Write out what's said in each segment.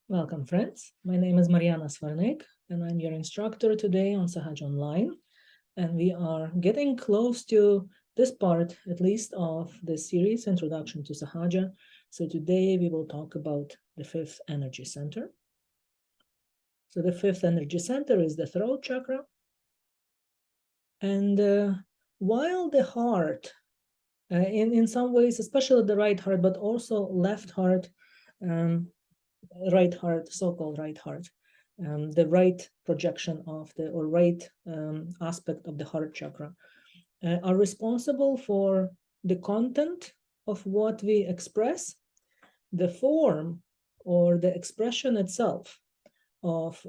Welcome, friends. My name is Mariana Svarnik, and I'm your instructor today on Sahaja Online. And we are getting close to this part, at least, of the series, Introduction to Sahaja. So today we will talk about the fifth energy center. So the fifth energy center is the throat chakra. And while the heart, in some ways, especially the right heart, but also left heart, right heart, so-called right heart, the right projection of the, or right aspect of the heart chakra, are responsible for the content of what we express, the form or the expression itself of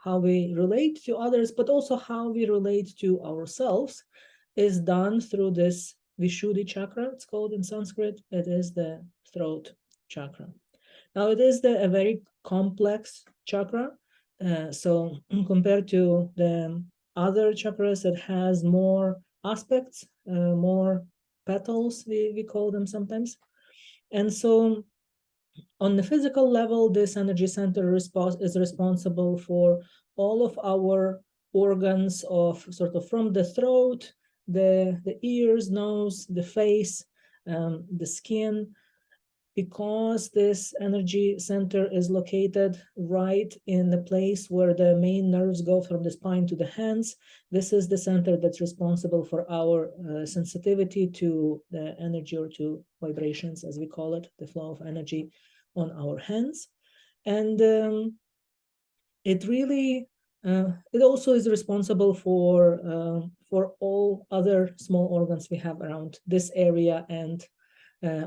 how we relate to others, but also how we relate to ourselves is done through this Vishuddhi chakra, it's called in Sanskrit. It is the throat chakra. Now, it is a very complex chakra. So compared to the other chakras, it has more aspects, more petals, we call them sometimes. And so on the physical level, this energy center is responsible for all of our organs of sort of from the throat, the ears, nose, the face, the skin, because this energy center is located right in the place where the main nerves go from the spine to the hands. This is the center that's responsible for our sensitivity to the energy, or to vibrations, as we call it, the flow of energy on our hands. And it really, it also is responsible for all other small organs we have around this area, and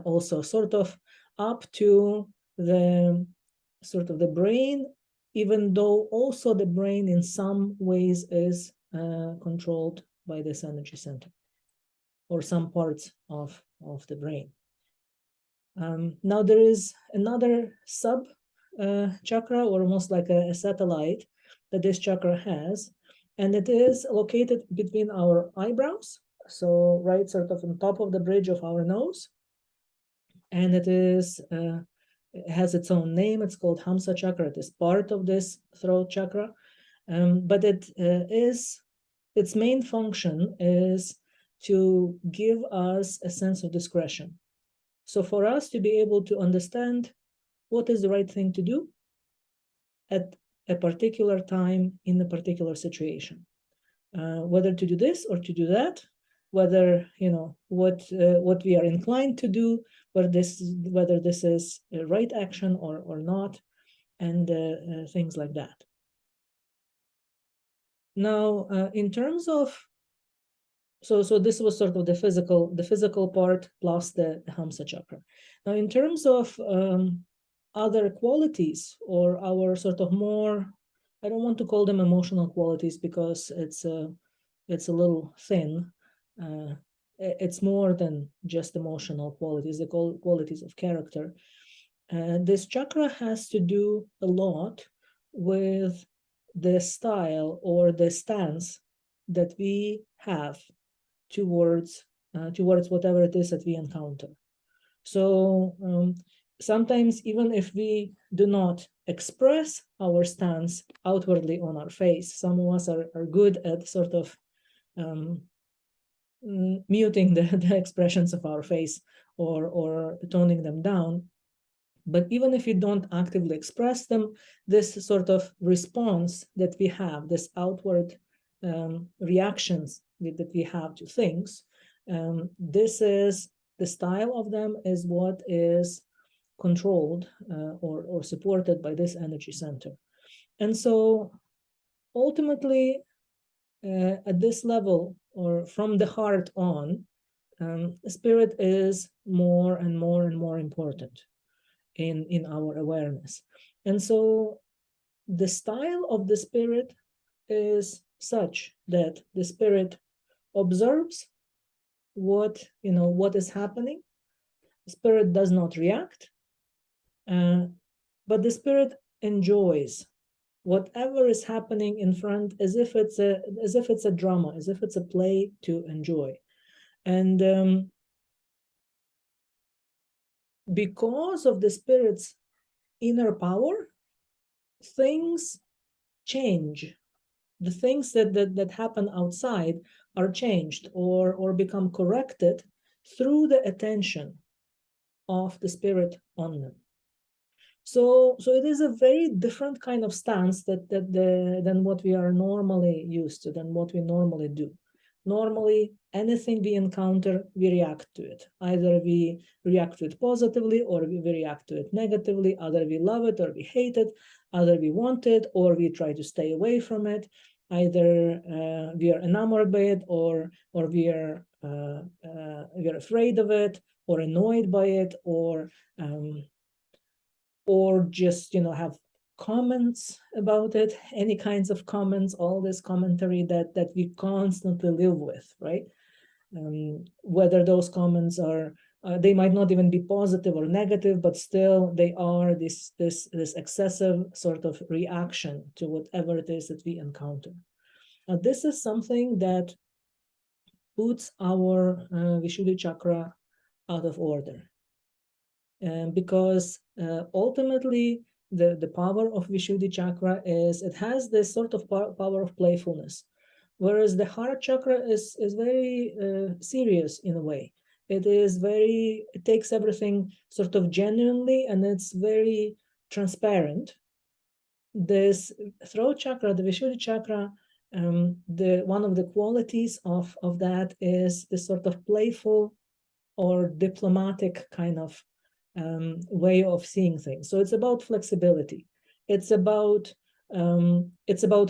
also sort of up to the sort of the brain, even though also the brain in some ways is controlled by this energy center, or some parts of the brain. Now there is another sub chakra, or almost like a satellite, that this chakra has, and it is located between our eyebrows, so right sort of on top of the bridge of our nose. And it has its own name. It's called Hamsa chakra. It is part of this throat chakra, but its main function is to give us a sense of discretion. So for us to be able to understand what is the right thing to do at a particular time in a particular situation, whether to do this or to do that, whether what we are inclined to do, whether this is a right action or not, and things like that. Now, in terms of so this was sort of the physical part plus the Hamsa chakra. Now, in terms of other qualities, or our sort of more, I don't want to call them emotional qualities because it's a little thin. It's more than just emotional qualities. They call qualities of character. This chakra has to do a lot with the style or the stance that we have towards whatever it is that we encounter. So sometimes, even if we do not express our stance outwardly on our face, some of us are good at sort of muting the expressions of our face, or toning them down. But even if you don't actively express them, this sort of response that we have, this outward reactions that we have to things, this is the style of them is what is controlled or supported by this energy center. And so ultimately, at this level, or from the heart on, spirit is more and more and more important in our awareness. And so the style of the spirit is such that the spirit observes what is happening. The spirit does not react, but the spirit enjoys whatever is happening in front, as if it's a drama, as if it's a play to enjoy. And because of the spirit's inner power, things change. The things that happen outside are changed or become corrected through the attention of the spirit on them. So it is a very different kind of stance than what we are normally used to, than what we normally do. Normally, anything we encounter, we react to it. Either we react to it positively or we react to it negatively. Either we love it or we hate it. Either we want it or we try to stay away from it. Either we are enamored by it or we are afraid of it or annoyed by it or just have comments about it, any kinds of comments, all this commentary that we constantly live with, right? Whether those comments are they might not even be positive or negative, but still they are this excessive sort of reaction to whatever it is that we encounter. Now, this is something that puts our Vishuddhi chakra out of order. Because ultimately the power of Vishuddhi chakra is it has this sort of power of playfulness, whereas the heart chakra is very serious in a way. It takes everything sort of genuinely, and it's very transparent. This throat chakra, the Vishuddhi chakra, one of the qualities of that is this sort of playful or diplomatic kind of way of seeing things. So it's about flexibility. It's about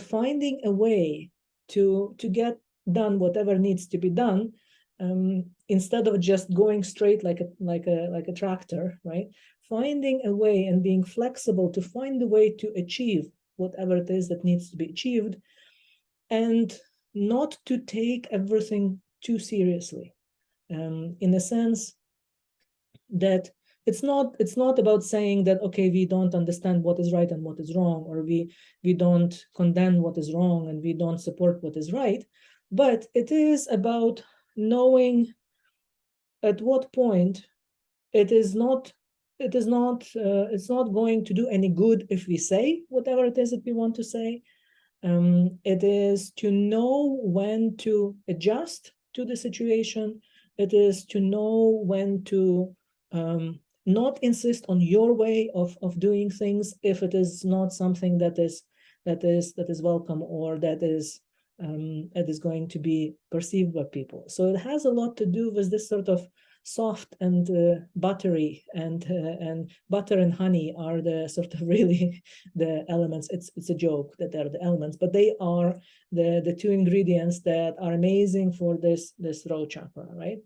finding a way to get done whatever needs to be done, instead of just going straight like a tractor, right? Finding a way and being flexible to find a way to achieve whatever it is that needs to be achieved, and not to take everything too seriously. In a sense that it's not about saying that, okay, we don't understand what is right and what is wrong, or we don't condemn what is wrong and we don't support what is right, but it is about knowing at what point it's not going to do any good if we say whatever it is that we want to say. It is to know when to adjust to the situation. It is to know when to not insist on your way of doing things if it is not something that is welcome, or that is going to be perceived by people. So it has a lot to do with this sort of soft and buttery, and butter and honey are the sort of really the elements. It's a joke that they're the elements, but they are the two ingredients that are amazing for this throat chakra, right?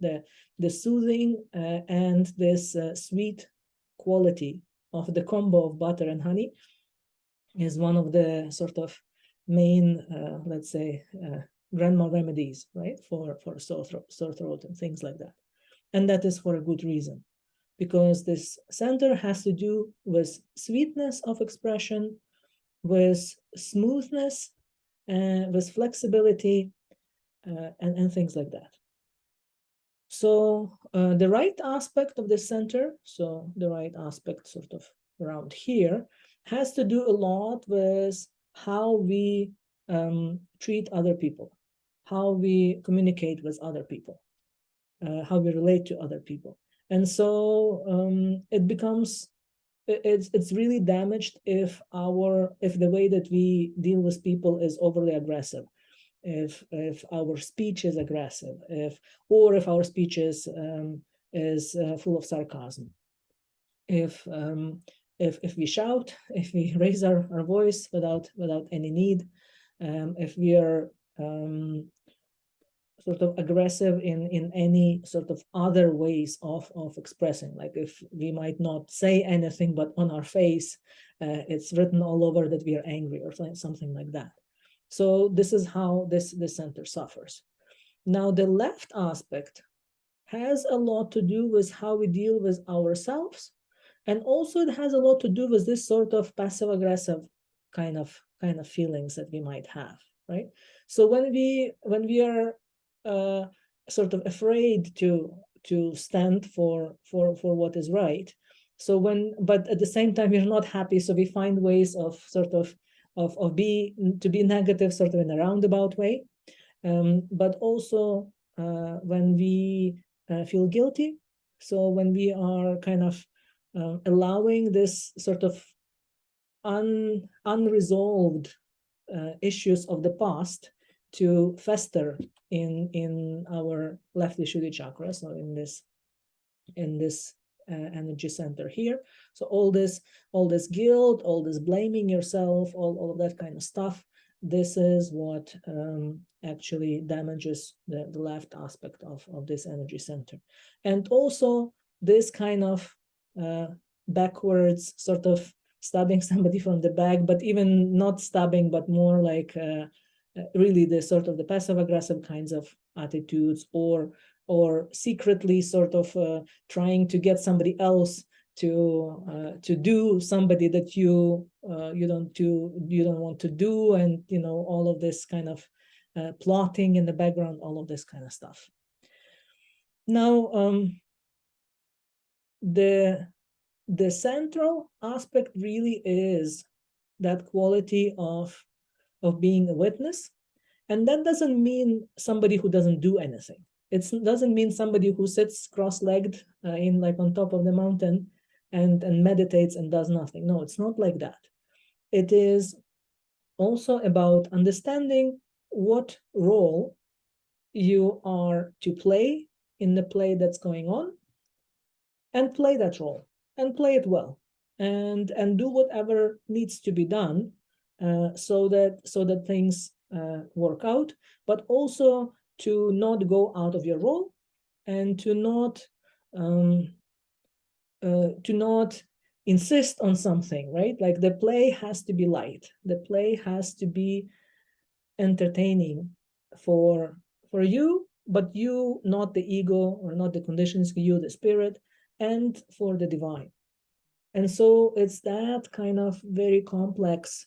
The soothing and this sweet quality of the combo of butter and honey is one of the sort of main, let's say, grandma remedies, right, for sore throat and things like that. And that is for a good reason, because this center has to do with sweetness of expression, with smoothness, with flexibility, and things like that. So the right aspect of the center, so the right aspect sort of around here, has to do a lot with how we treat other people, how we communicate with other people, how we relate to other people. And so it becomes, it's really damaged if the way that we deal with people is overly aggressive, if our speech is aggressive, if our speech is full of sarcasm, if we shout, if we raise our voice without any need, if we are sort of aggressive in any sort of other ways of expressing, like if we might not say anything, but on our face it's written all over that we are angry or something like that. So this is how this center suffers. Now the left aspect has a lot to do with how we deal with ourselves, and also it has a lot to do with this sort of passive aggressive kind of feelings that we might have, right? So when we are sort of afraid to stand for what is right, So but at the same time, we're not happy. So we find ways of sort of to be negative, sort of in a roundabout way. But also when we feel guilty. So when we are kind of allowing this sort of unresolved issues of the past to fester in our left Vishuddhi chakra, so in this energy center here. So all this guilt, all this blaming yourself, all of that kind of stuff, this is what actually damages the left aspect of this energy center. And also this kind of backwards sort of stabbing somebody from the back, but even not stabbing, but more like really the sort of the passive aggressive kinds of attitudes, or secretly sort of trying to get somebody else to do somebody that you don't want to do, and all of this kind of plotting in the background, all of this kind of stuff. Now the central aspect really is that quality of being a witness. And that doesn't mean somebody who doesn't do anything. It doesn't mean somebody who sits cross-legged in like on top of the mountain and meditates and does nothing. No, it's not like that. It is also about understanding what role you are to play in the play that's going on, and play that role and play it well, and do whatever needs to be done so that things work out, but also to not go out of your role, and to not insist on something, right? Like the play has to be light, the play has to be entertaining for you, but you, not the ego or not the conditions, you, the spirit, and for the divine. And so it's that kind of very complex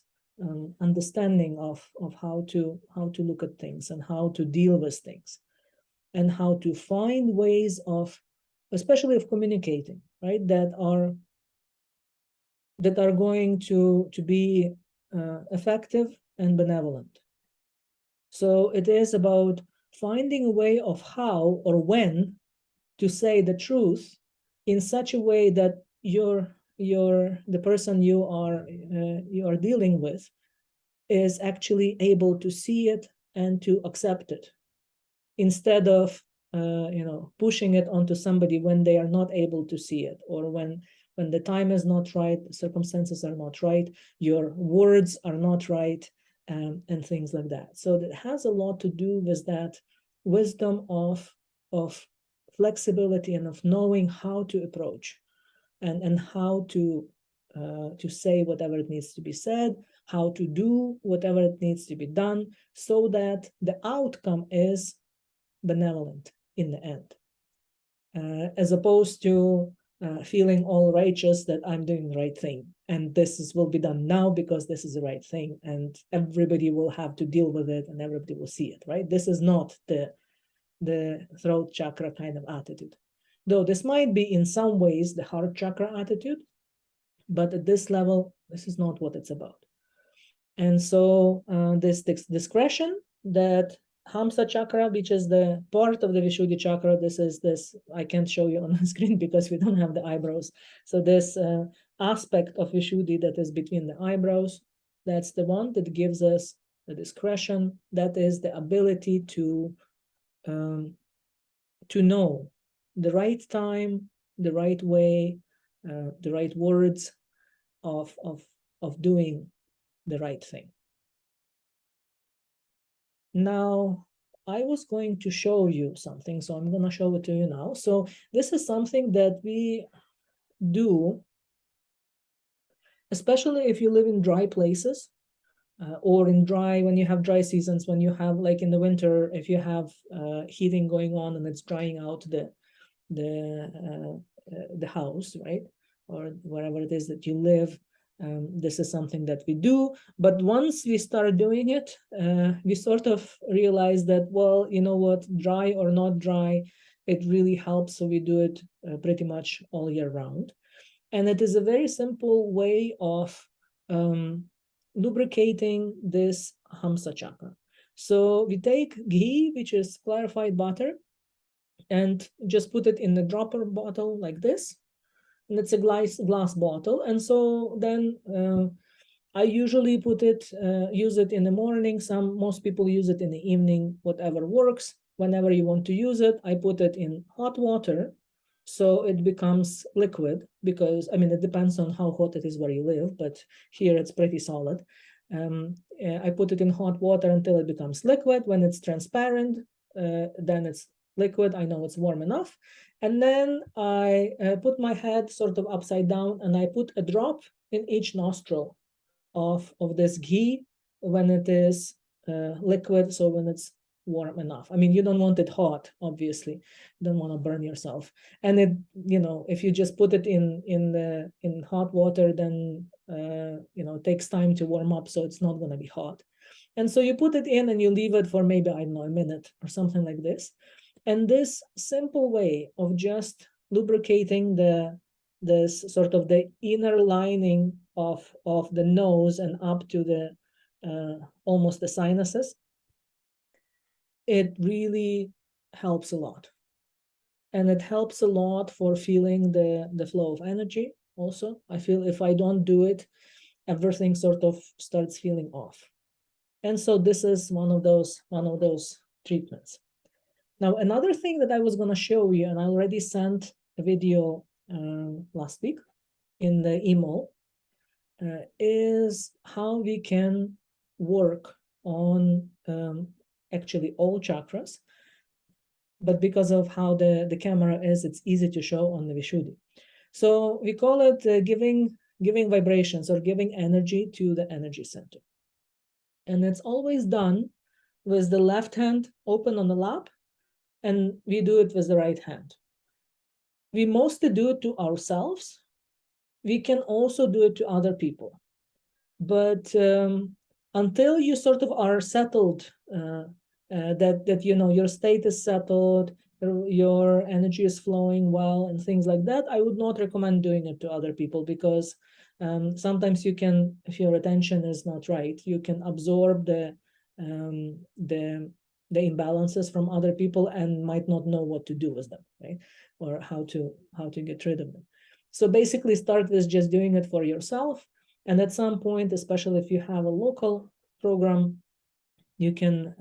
understanding of how to look at things, and how to deal with things, and how to find ways of, especially of communicating, right, that are going to be effective and benevolent. So it is about finding a way of how or when to say the truth in such a way that the person you are dealing with is actually able to see it and to accept it, instead of pushing it onto somebody when they are not able to see it, or when the time is not right, circumstances are not right, your words are not right, and things like that. So that has a lot to do with that wisdom of flexibility, and of knowing how to approach, and how to say whatever it needs to be said, how to do whatever it needs to be done, so that the outcome is benevolent in the end, as opposed to feeling all righteous that I'm doing the right thing, and will be done now because this is the right thing, and everybody will have to deal with it, and everybody will see it, right? This is not the throat chakra kind of attitude, though this might be in some ways the heart chakra attitude, but at this level, this is not what it's about. And so this discretion that Hamsa chakra, which is the part of the Vishuddhi chakra, I can't show you on the screen because we don't have the eyebrows. So this aspect of Vishuddhi that is between the eyebrows, that's the one that gives us the discretion, that is the ability to know the right time, the right way, the right words of doing the right thing. Now, I was going to show you something, so I'm going to show it to you now. So this is something that we do, especially if you live in dry places, or when you have dry seasons, when you have, like in the winter, if you have heating going on and it's drying out the house, right? Or wherever it is that you live. This is something that we do, but once we start doing it, we sort of realize that, well, you know what, dry or not dry, it really helps. So we do it pretty much all year round. And it is a very simple way of lubricating this Hamsa chakra. So we take ghee, which is clarified butter, and just put it in a dropper bottle like this. And it's a glass bottle. And so then I usually use it in the morning. Most people use it in the evening, whatever works. Whenever you want to use it, I put it in hot water so it becomes liquid, because I mean, it depends on how hot it is where you live, but here it's pretty solid. I put it in hot water until it becomes liquid. When it's transparent, then it's liquid. I know it's warm enough. And then I put my head sort of upside down, and I put a drop in each nostril of this ghee when it is liquid, so when it's warm enough. I mean, you don't want it hot, obviously. You don't want to burn yourself. And it, if you just put it in hot water, then it takes time to warm up, so it's not going to be hot. And so you put it in and you leave it for maybe, I don't know, a minute or something like this. And this simple way of just lubricating this sort of the inner lining of the nose and up to the almost the sinuses, it really helps a lot. And it helps a lot for feeling the flow of energy also. I feel if I don't do it, everything sort of starts feeling off. And so this is one of those treatments. Now, another thing that I was going to show you, and I already sent a video last week in the email, is how we can work on actually all chakras. But because of how the camera is, it's easy to show on the Vishuddhi. So we call it giving vibrations or giving energy to the energy center. And it's always done with the left hand open on the lap, and we do it with the right hand. We mostly do it to ourselves. We can also do it to other people. But until you sort of are settled, that your state is settled, your energy is flowing well, and things like that, I would not recommend doing it to other people, because sometimes you can, if your attention is not right, you can absorb the imbalances from other people and might not know what to do with them, right? Or how to get rid of them. So basically start with just doing it for yourself. And at some point, especially if you have a local program, you can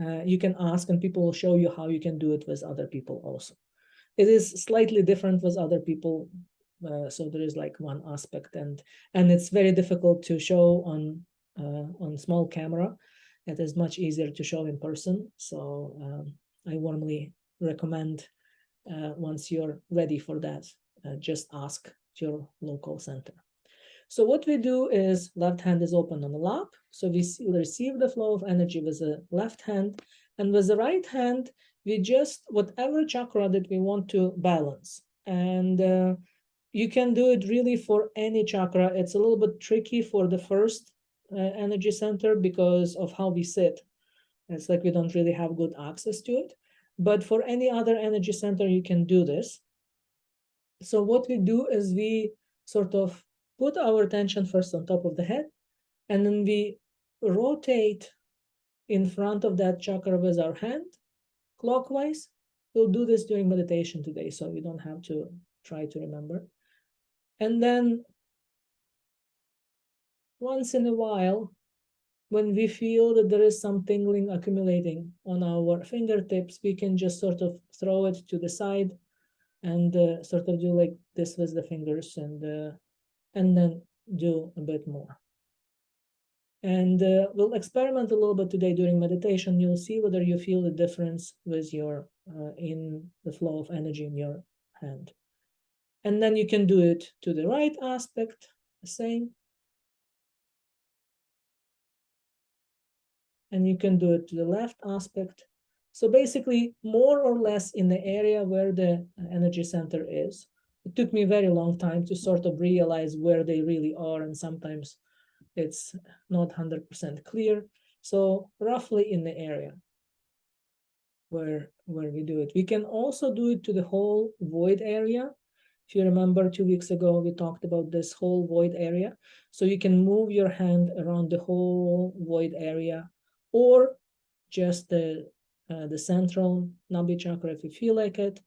ask, and people will show you how you can do it with other people also. It is slightly different with other people, so there is like one aspect, and it's very difficult to show on small camera. It is much easier to show in person. So I warmly recommend, once you're ready for that, just ask your local center. So what we do is left hand is open on the lap. So we receive the flow of energy with the left hand. And with the right hand, we just, whatever chakra that we want to balance. And you can do it really for any chakra. It's a little bit tricky for the first energy center because of how we sit. It's like we don't really have good access to it. But for any other energy center, you can do this. So what we do is we sort of put our attention first on top of the head, and then we rotate in front of that chakra with our hand clockwise. We'll do this during meditation today, so you don't have to try to remember. And then once in a while, when we feel that there is some tingling accumulating on our fingertips, we can just sort of throw it to the side and sort of do like this with the fingers, and then do a bit more. And we'll experiment a little bit today during meditation. You'll see whether you feel the difference with your in the flow of energy in your hand. And then you can do it to the right aspect, the same. And you can do it to the left aspect. So basically, more or less in the area where the energy center is. It took me a very long time to sort of realize where they really are, and sometimes it's not 100% clear. So roughly in the area where we do it. We can also do it to the whole void area. If you remember 2 weeks ago, we talked about this whole void area. So you can move your hand around the whole void area, or just the central Nabi chakra if you feel like it,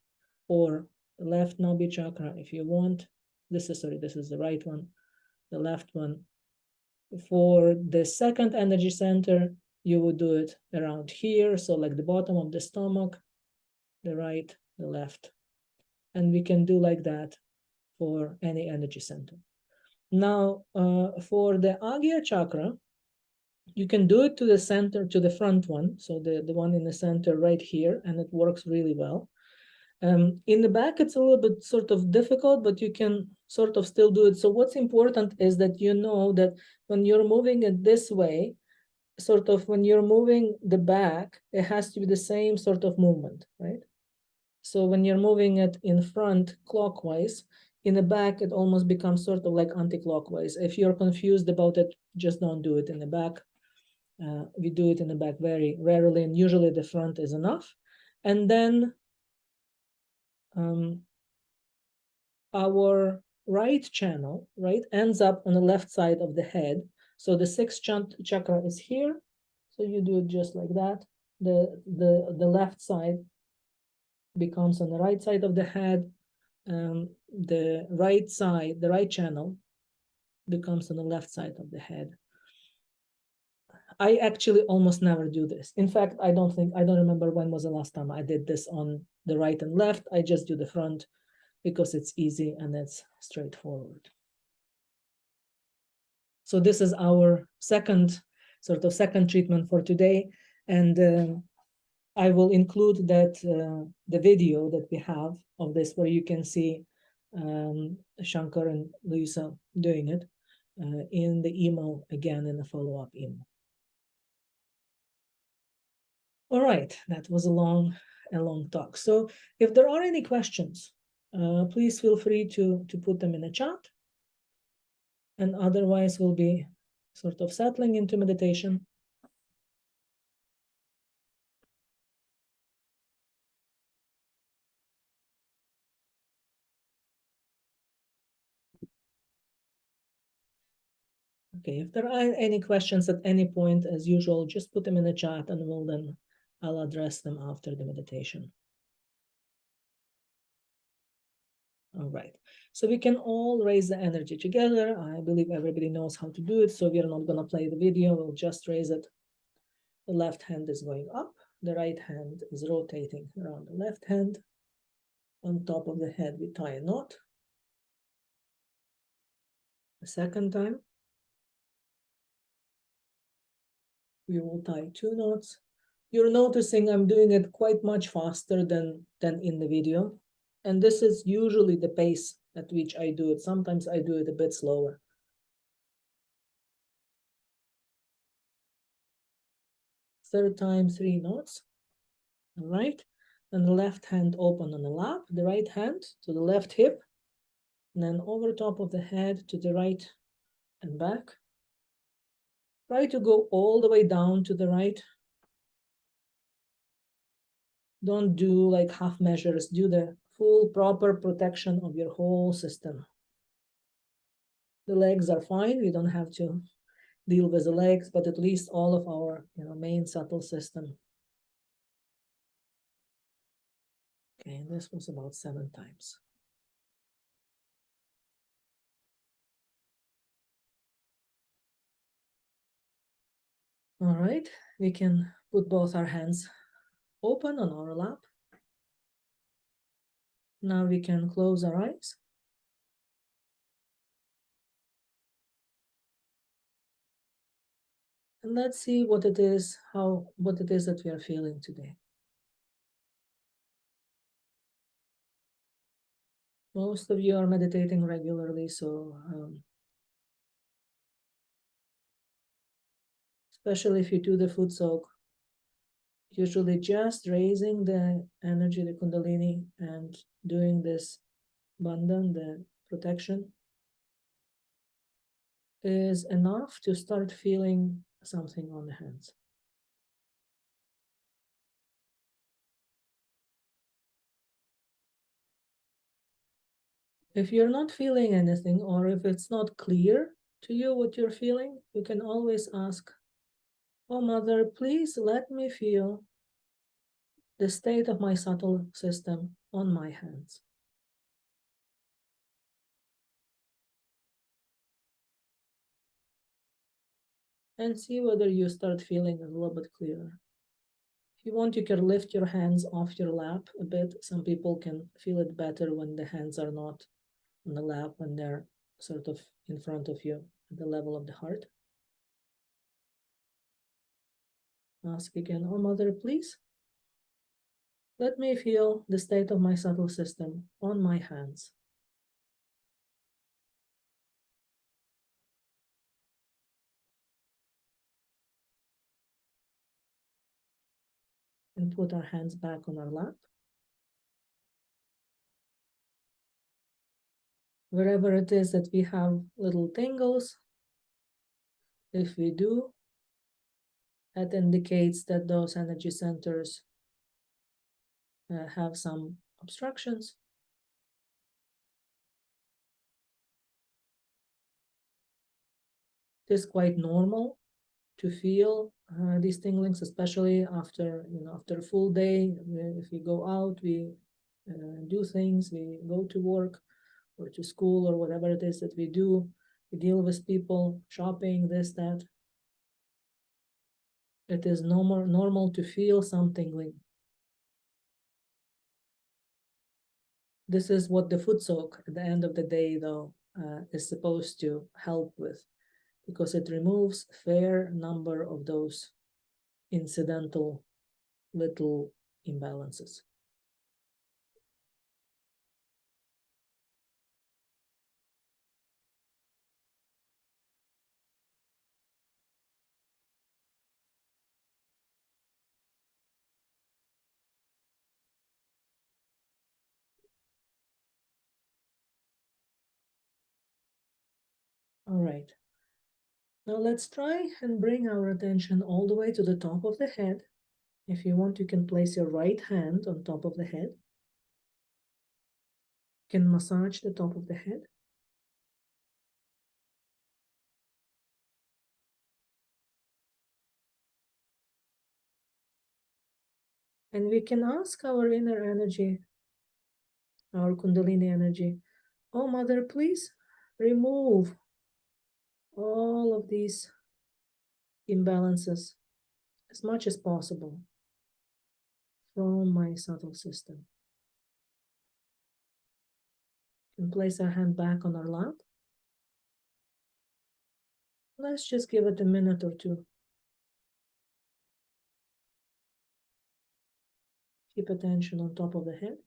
or the left Nabi chakra if you want. This is the right one, the left one. For the second energy center, you would do it around here, so like the bottom of the stomach, the right, the left. And we can do like that for any energy center. Now, for the Agya chakra, you can do it to the center, to the front one, so the one in the center right here, and it works really well. In the back, it's a little bit sort of difficult, but you can sort of still do it. So what's important is that you know that when you're moving it this way, sort of when you're moving the back, it has to be the same sort of movement, right? So when you're moving it in front clockwise, in the back, it almost becomes sort of like anti-clockwise. If you're confused about it, just don't do it in the back. We do it in the back very rarely, and usually the front is enough. And then our right channel, right, ends up on the left side of the head. So the sixth chakra is here. So you do it just like that. The left side becomes on the right side of the head. The right side, the right channel becomes on the left side of the head. I actually almost never do this. In fact, I don't remember when was the last time I did this on the right and left. I just do the front because it's easy and it's straightforward. So this is our second treatment for today. And I will include that the video that we have of this, where you can see Shankar and Luisa doing it in the email, again in the follow-up email. All right, that was a long talk. So if there are any questions, please feel free to put them in the chat. And otherwise, we'll be sort of settling into meditation. Okay, if there are any questions at any point, as usual, just put them in the chat and I'll address them after the meditation. All right, so we can all raise the energy together. I believe everybody knows how to do it, so we're not gonna play the video, we'll just raise it. The left hand is going up, the right hand is rotating around the left hand. On top of the head, we tie a knot. The second time, we will tie 2 knots. You're noticing I'm doing it quite much faster than in the video. And this is usually the pace at which I do it. Sometimes I do it a bit slower. Third time, 3 knots. All right. And the left hand open on the lap, the right hand to the left hip, and then over top of the head to the right and back. Try to go all the way down to the right. Don't do like half measures, do the full proper protection of your whole system. The legs are fine, we don't have to deal with the legs, but at least all of our main subtle system. Okay, this was about 7 times. All right, we can put both our hands open on our lap. Now we can close our eyes. And let's see what it is that we are feeling today. Most of you are meditating regularly, so especially if you do the foot soak, usually just raising the energy, the Kundalini, and doing this bandhan, the protection, is enough to start feeling something on the hands. If you're not feeling anything, or if it's not clear to you what you're feeling, you can always ask, "Oh, Mother, please let me feel the state of my subtle system on my hands." And see whether you start feeling a little bit clearer. If you want, you can lift your hands off your lap a bit. Some people can feel it better when the hands are not on the lap, when they're sort of in front of you at the level of the heart. Ask again, "Oh, Mother, please let me feel the state of my subtle system on my hands." And put our hands back on our lap. Wherever it is that we have little tingles, if we do, that indicates that those energy centers have some obstructions. It is quite normal to feel these tinglings, especially after after a full day. If we go out, we do things, we go to work or to school or whatever it is that we do. We deal with people, shopping, this, that. It is normal to feel some tingling. This is what the foot soak at the end of the day, though, is supposed to help with, because it removes a fair number of those incidental little imbalances. All right. Now let's try and bring our attention all the way to the top of the head. If you want, you can place your right hand on top of the head. You can massage the top of the head. And we can ask our inner energy, our Kundalini energy, "Oh, Mother, please remove all of these imbalances as much as possible from my subtle system." And place our hand back on our lap. Let's just give it a minute or two. Keep attention on top of the head.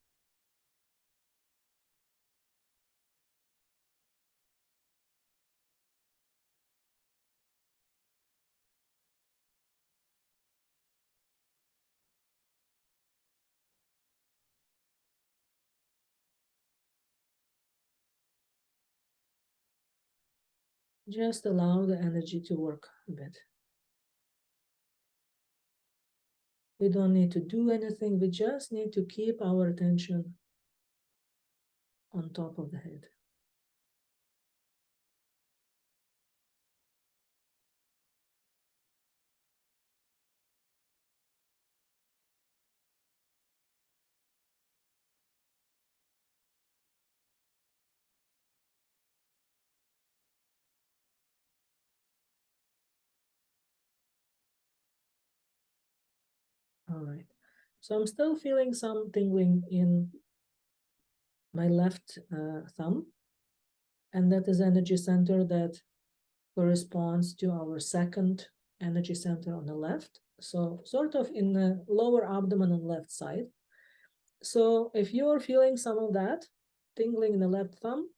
Just allow the energy to work a bit. We don't need to do anything. We just need to keep our attention on top of the head. All right. So I'm still feeling some tingling in my left thumb, and that is energy center that corresponds to our second energy center on the left. So sort of in the lower abdomen on the left side. So if you're feeling some of that tingling in the left thumb,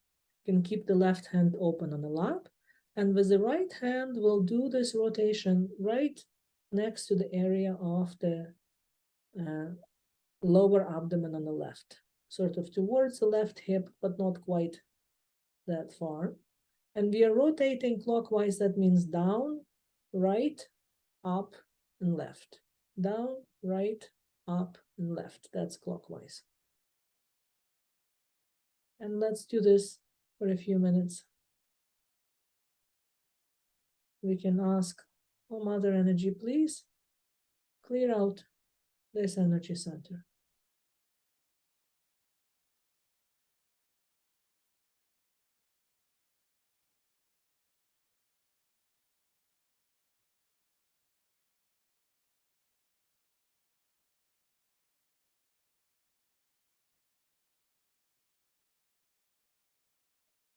you can keep the left hand open on the lap. And with the right hand, we'll do this rotation right next to the area of the lower abdomen on the left, sort of towards the left hip, but not quite that far. And we are rotating clockwise. That means down, right, up, and left. Down, right, up, and left. That's clockwise. And let's do this for a few minutes. We can ask, oh, Mother Energy, please clear out this energy center.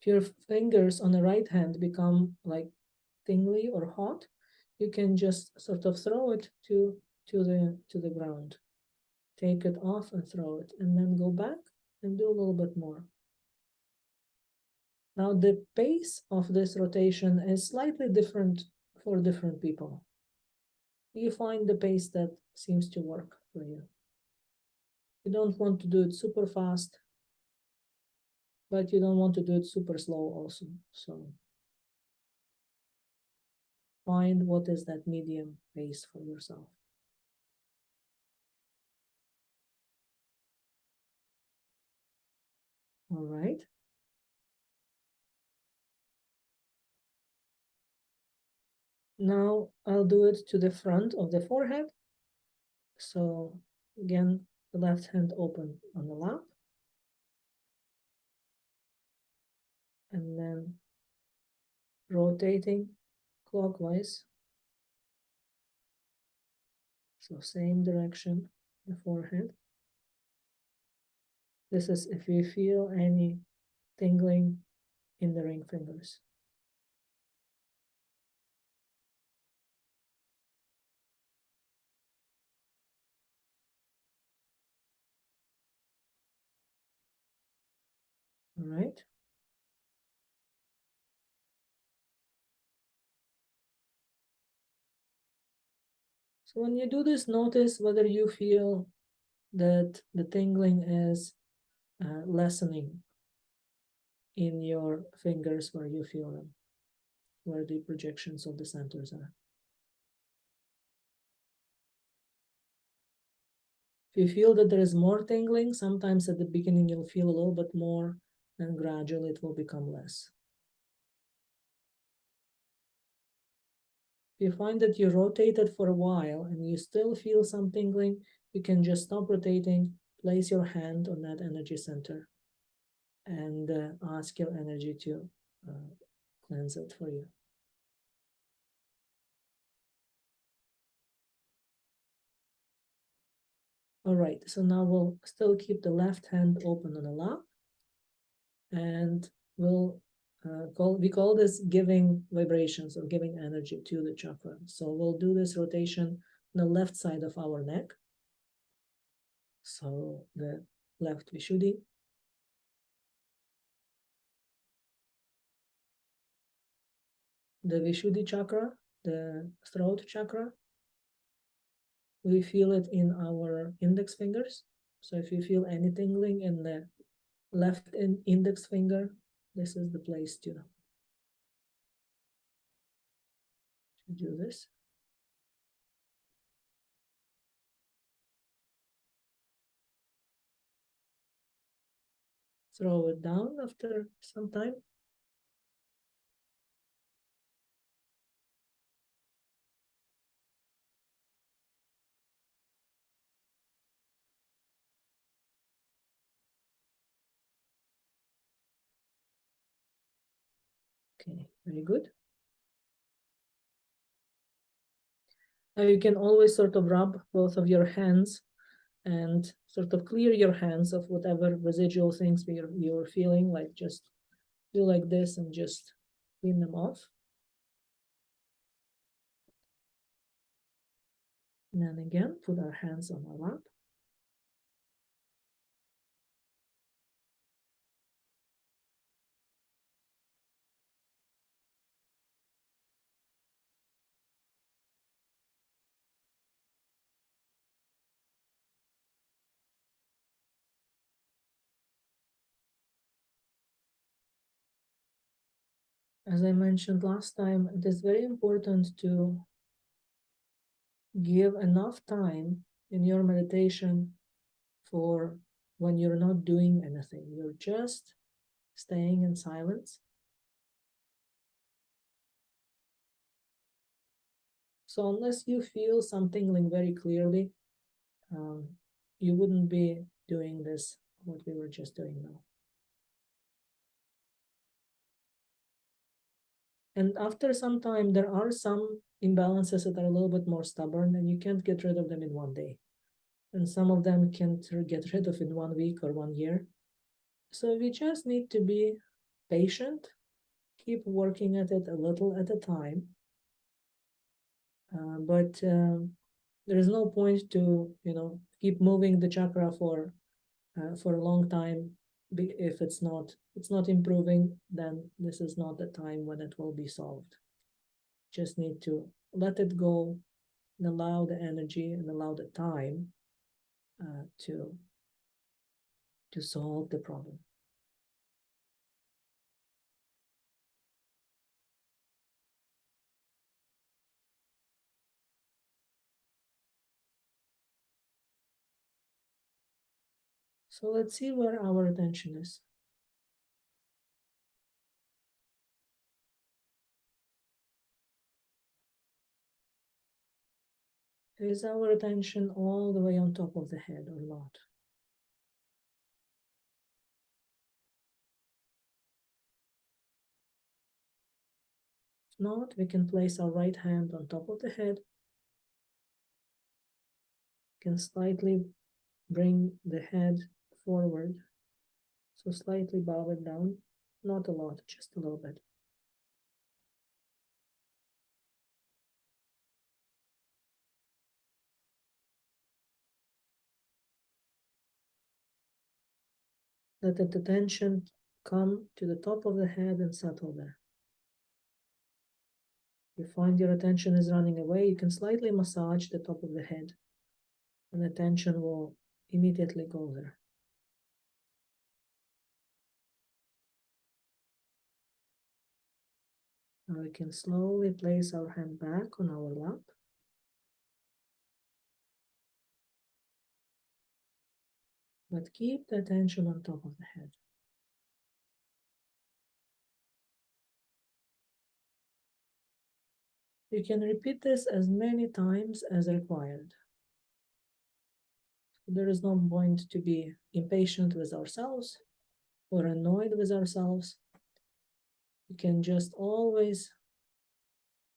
If your fingers on the right hand become like tingly or hot, you can just sort of throw it to the ground. Take it off and throw it, and then go back and do a little bit more. Now the pace of this rotation is slightly different for different people. You find the pace that seems to work for you. You don't want to do it super fast, but you don't want to do it super slow also. So find what is that medium pace for yourself. All right. Now I'll do it to the front of the forehead. So again, the left hand open on the lap. And then rotating clockwise. So same direction, the forehead. This is if you feel any tingling in the ring fingers. All right. So when you do this, notice whether you feel that the tingling is lessening in your fingers where you feel them, where the projections of the centers are. If you feel that there is more tingling, sometimes at the beginning you'll feel a little bit more, and gradually it will become less. If you find that you rotated for a while and you still feel some tingling, you can just stop rotating, place your hand on that energy center, and ask your energy to cleanse it for you. All right, so now we'll still keep the left hand open on the lap, and we'll we call this giving vibrations or giving energy to the chakra. So we'll do this rotation on the left side of our neck. So the left Vishuddhi, the Vishuddhi chakra, the throat chakra, we feel it in our index fingers. So if you feel any tingling in the left index finger, this is the place to do this. Throw it down after some time. Okay, very good. Now you can always sort of rub both of your hands and sort of clear your hands of whatever residual things you're feeling, like just do like this and just clean them off. And then again, put our hands on our lap. As I mentioned last time, it is very important to give enough time in your meditation for when you're not doing anything. You're just staying in silence. So unless you feel something like very clearly, um, you wouldn't be doing this, what we were just doing now. And after some time, there are some imbalances that are a little bit more stubborn, and you can't get rid of them in one day. And some of them can't get rid of in 1 week or 1 year. So we just need to be patient, keep working at it a little at a time. But there is no point to keep moving the chakra for a long time. If it's not improving, then this is not the time when it will be solved. Just need to let it go and allow the energy and allow the time to solve the problem. So let's see where our attention is. Is our attention all the way on top of the head or not? If not, we can place our right hand on top of the head, can slightly bring the head forward, so slightly bow it down, not a lot, just a little bit. Let the attention come to the top of the head and settle there. If you find your attention is running away, you can slightly massage the top of the head, and the attention will immediately go there. Now we can slowly place our hand back on our lap. But keep the attention on top of the head. You can repeat this as many times as required. There is no point to be impatient with ourselves or annoyed with ourselves. We can just always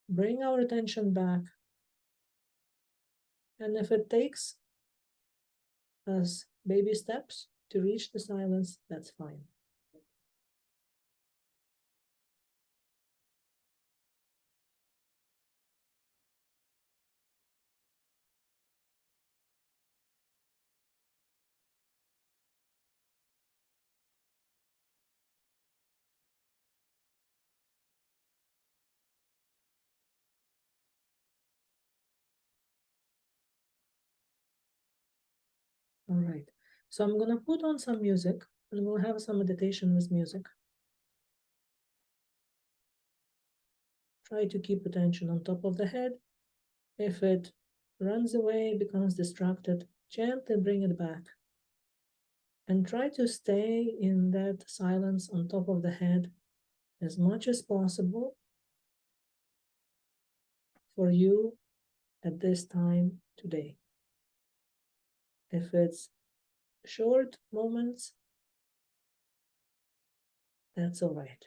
bring our attention back. And if it takes us baby steps to reach the silence, that's fine. All right. So I'm going to put on some music and we'll have some meditation with music. Try to keep attention on top of the head. If it runs away, becomes distracted, gently bring it back. And try to stay in that silence on top of the head as much as possible for you at this time today. If it's short moments, that's all right.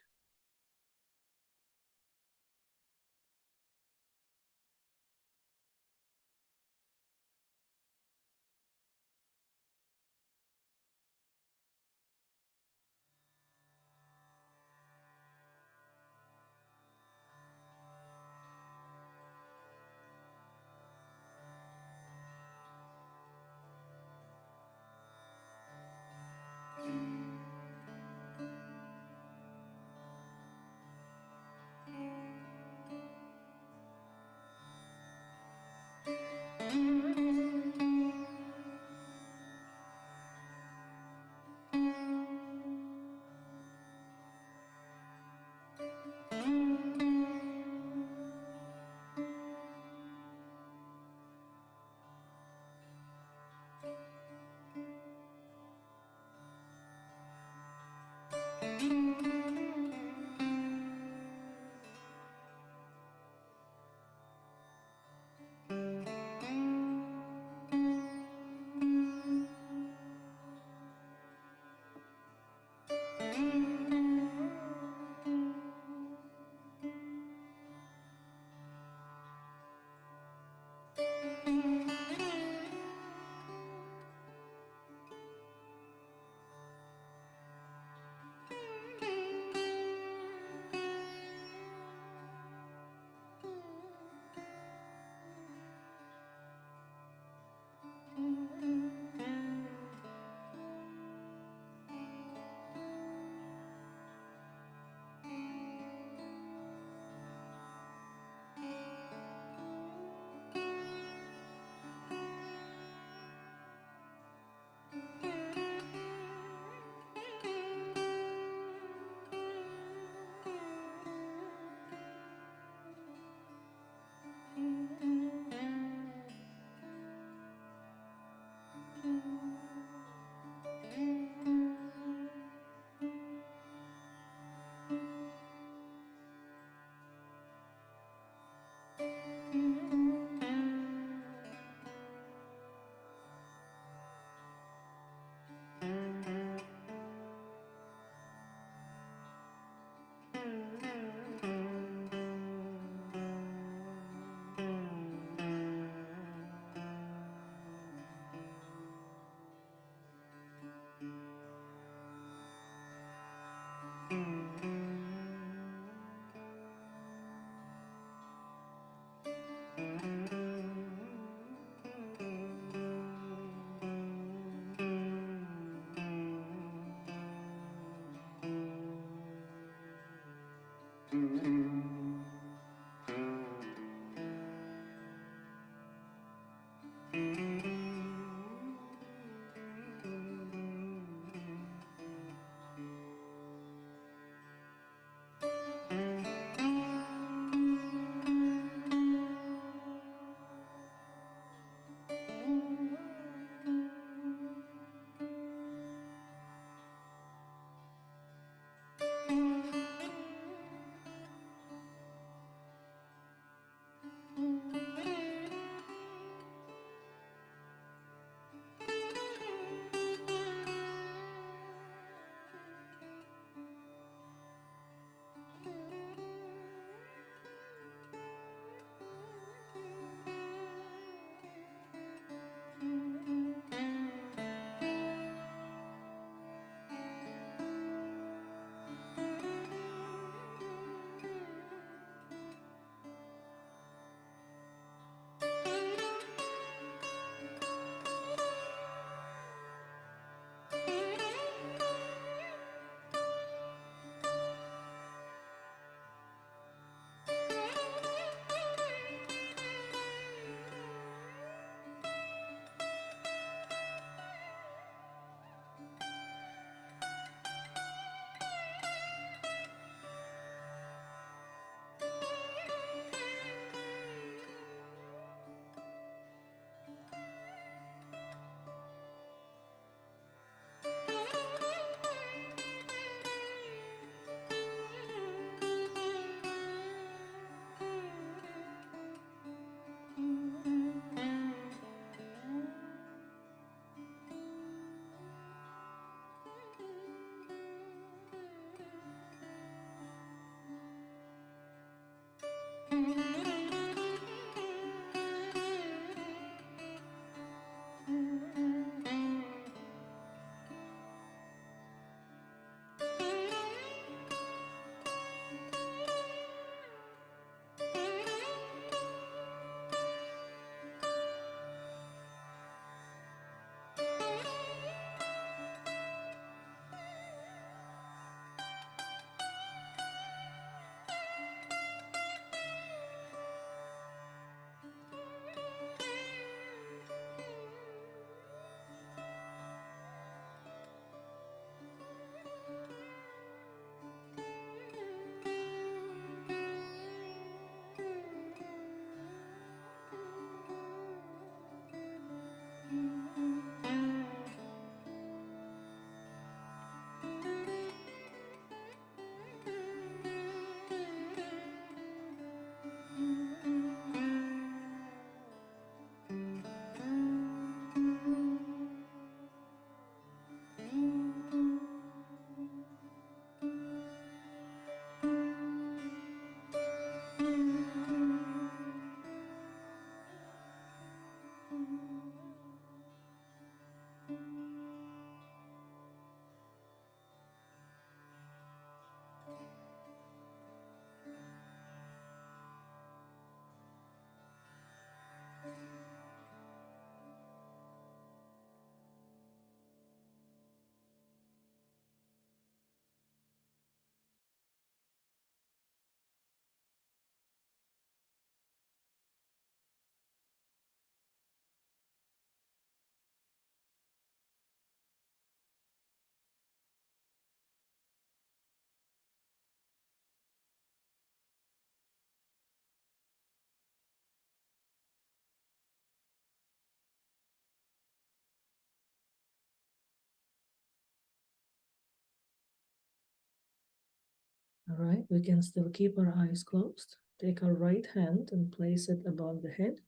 All right, we can still keep our eyes closed. Take our right hand and place it above the head.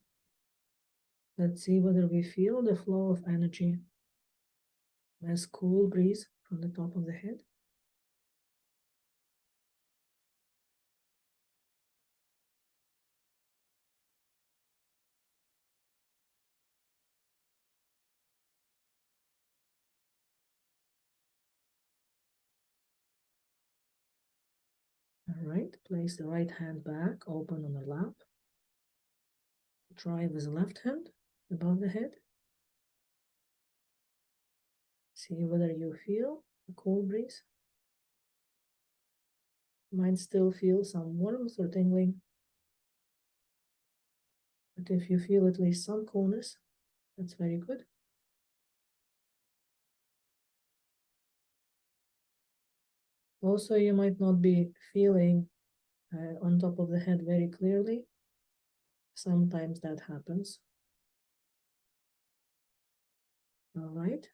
Let's see whether we feel the flow of energy. Nice cool breeze from the top of the head. All right, place the right hand back, open on the lap. Try with the left hand above the head. See whether you feel a cool breeze. Might still feel some warmth or tingling, but if you feel at least some coolness, that's very good. Also, you might not be feeling on top of the head very clearly. Sometimes that happens. All right.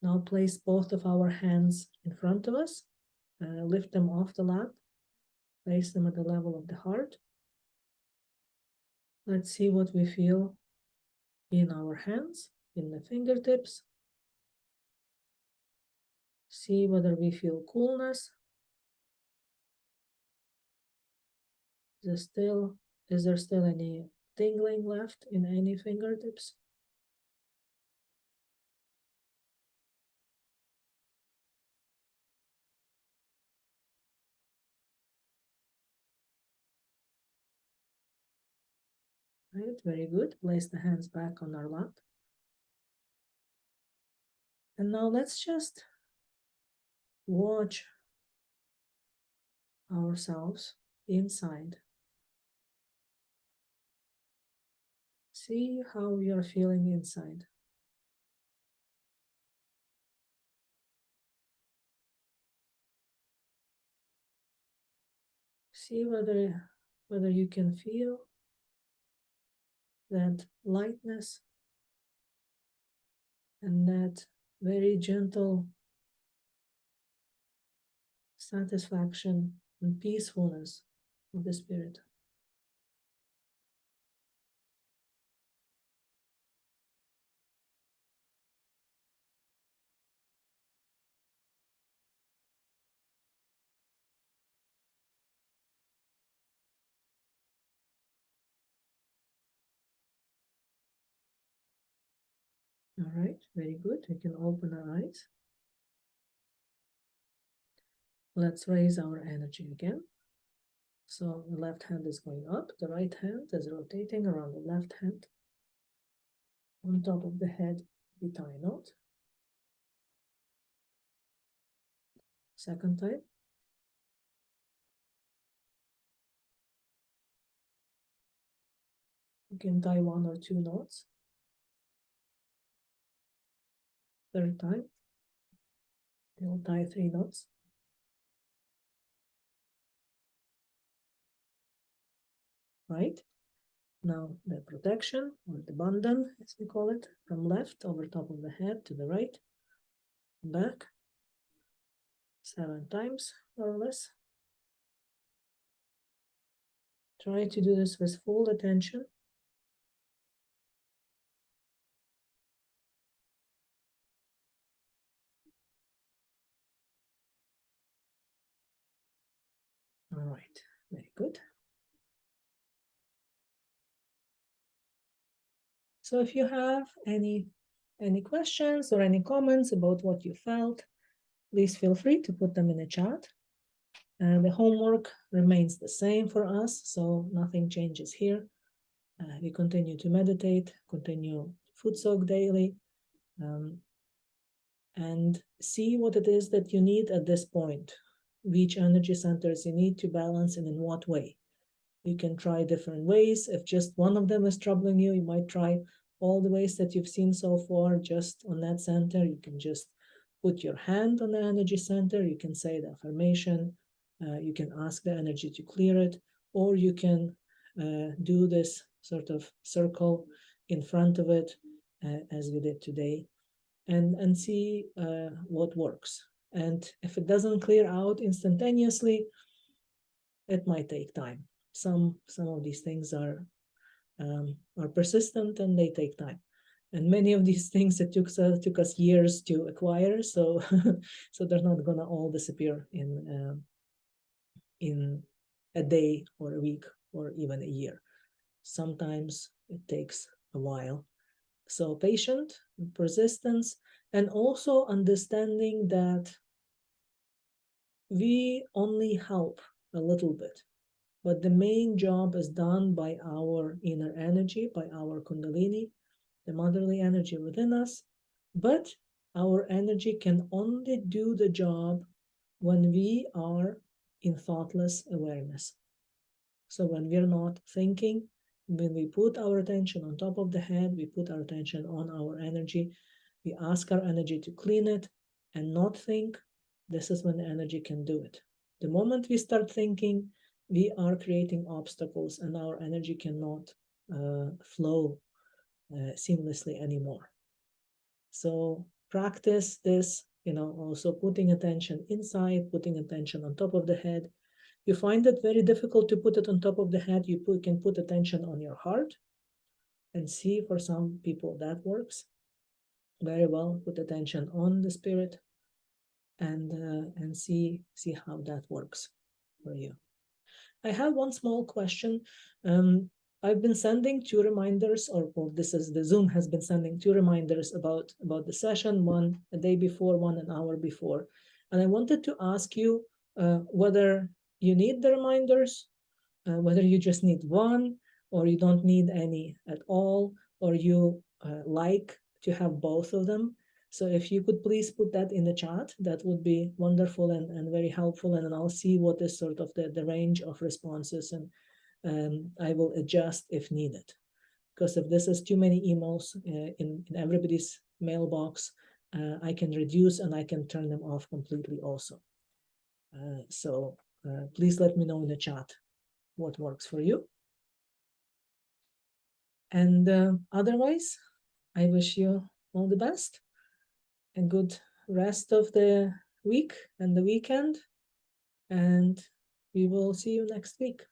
Now place both of our hands in front of us. Lift them off the lap. Place them at the level of the heart. Let's see what we feel in our hands, in the fingertips. See whether we feel coolness. Is there still any tingling left in any fingertips? Right, very good. Place the hands back on our lap. And now let's just watch ourselves inside. See how we are feeling inside. See whether you can feel that lightness and that very gentle satisfaction and peacefulness of the spirit. All right, very good. We can open our eyes. Let's raise our energy again. So the left hand is going up, the right hand is rotating around the left hand. On top of the head, we tie a knot. Second time. You can tie 1 or 2 knots. Third time. You'll tie 3 knots. Right? Now the protection or the bandhan, as we call it, from left over top of the head to the right, back, 7 times more or less. Try to do this with full attention. All right, very good. So if you have any questions or any comments about what you felt, please feel free to put them in the chat. The homework remains the same for us, so nothing changes here. We continue to meditate, continue food soak daily, and see what it is that you need at this point. Which energy centers you need to balance and in what way. You can try different ways. If just one of them is troubling you, you might try all the ways that you've seen so far just on that center. You can just put your hand on the energy center. You can say the affirmation. You can ask the energy to clear it, or you can do this sort of circle in front of it as we did today, and see what works. And if it doesn't clear out instantaneously, it might take time. Some of these things are persistent and they take time. And many of these things it took us years to acquire, so so they're not gonna all disappear in a day or a week or even a year. Sometimes it takes a while. So patient, persistence, and also understanding that we only help a little bit, but the main job is done by our inner energy, by our Kundalini, the motherly energy within us. But our energy can only do the job when we are in thoughtless awareness. So when we're not thinking, when we put our attention on top of the head, we put our attention on our energy, we ask our energy to clean it and not think, this is when the energy can do it. The moment we start thinking, we are creating obstacles and our energy cannot flow seamlessly anymore. So practice this, also putting attention inside, putting attention on top of the head. You find it very difficult to put it on top of the head, can put attention on your heart and see, for some people that works very well. Put attention on the spirit and see how that works for you. I have one small question. I've been sending 2 reminders, or this is the Zoom has been sending 2 reminders about the session, one a day before, one an hour before. And I wanted to ask you whether you need the reminders, whether you just need one, or you don't need any at all, or you like to have both of them. So if you could please put that in the chat, that would be wonderful and very helpful. And then I'll see what is sort of the range of responses, and I will adjust if needed. Because if this is too many emails in everybody's mailbox, I can reduce and I can turn them off completely also. So please let me know in the chat what works for you. And otherwise, I wish you all the best, a good rest of the week and the weekend, and we will see you next week.